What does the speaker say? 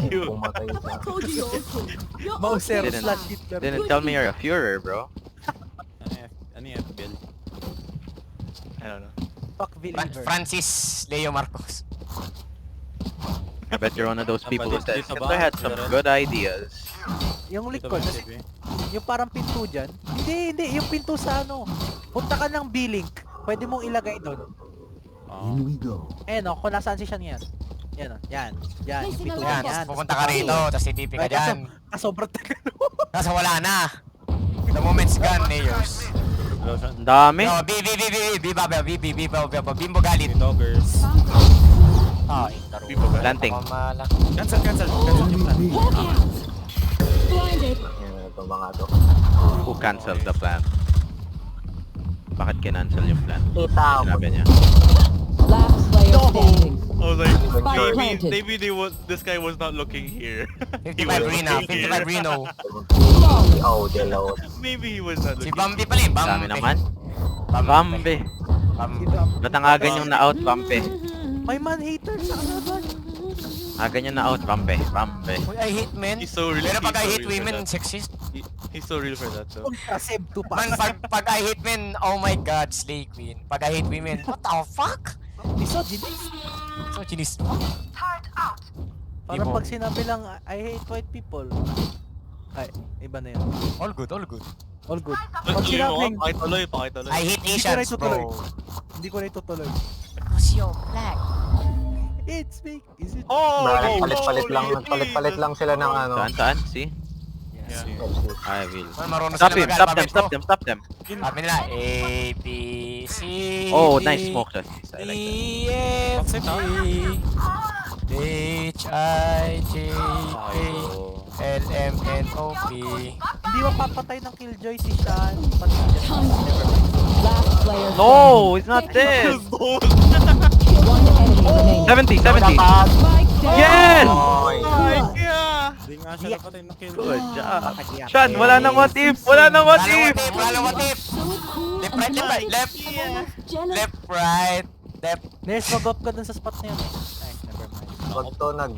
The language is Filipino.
you. Pumatay sa... Told you you're okay. You're Mauser okay. slash Hitler. Didn't tell me you're a Führer, bro. Ano yung FPL? I don't know. Fuck believer. Francis Leo Marcos. I bet you're one of those people who says, Dito Hitler had some good ideas. Yung Dito likod, ba yung TV? yung parang pinto dyan. Hindi, yung pinto sa ano. Punta ka ng B-Link. Pwede mong ilagay doon. Oh. Kung nasaan si Sean yan. Yan, yan. Yan, yung pinto Yan, yan. pupunta ka rito, tapos titipi ka dyan. Sobrang tagal. Tapos wala na. The moment's gone, Mayors. Lotion. Ang dami. No, Bimbo galit. Doggers. Ay, Planting. Cancel yung plan. Blinded. Yan na ito mga to. Who canceled the plan? Bakit kinancel yung plan? Kita mo. Sinabi niya. Last player standing. I was like, Spike maybe planted. this guy was not looking here. 55 Reno, 55 Reno. Oh, dalaw. Maybe he was not Si looking. Bambi pala eh, Dami Bambi. naman. Bambi. Ba't ang aga niyong na-out, Bambi? May man-hater sa kalaban. Aga niyo na-out, Bambi. Bambi. Uy, I hate men. He's so real. Pero pag I he's so hate real for women, that. sexist. He's so real for that though. Kasib to Man, pass. pag I hate men, oh my god, slay queen. Pag I hate women, what the fuck? Misogynist. So, chinis. Parang Ibo. pag sinabi lang, I hate white people. Ay, iba na yun. All good, all good. All good. Pag Pag sinabing, pakituloy. I hate Hindi ko na Asians, itutuloy. bro. Hindi ko na itutuloy. Because you're black. It's fake. Is it? Oh, Palit-palit lang sila ng ano. Saan? See? Yes. I will. Man, marunong Stop sila him, mag-alphabet, stop them. Sabi nila, A, B, C, Oh, D, nice smoke. I like that. E, F, G, H, I, J, K, L, M, N, O, P. Hindi mapapatay ng Killjoy si Sean. Pati never mind. Last player standing. No, it's not this. One enemy remaining. 70. Spike down. Yes! Oy. Hindi nga siya napatay ng kill. Good job. Kaya- Sean, wala nang what if. Wala nang what if. Wala what if. So cool. Left, right, left, right, left, Jealous. left, right, left. Ners, mag-up ka dun sa spot na yun. Ay, never mind. Wag to nag...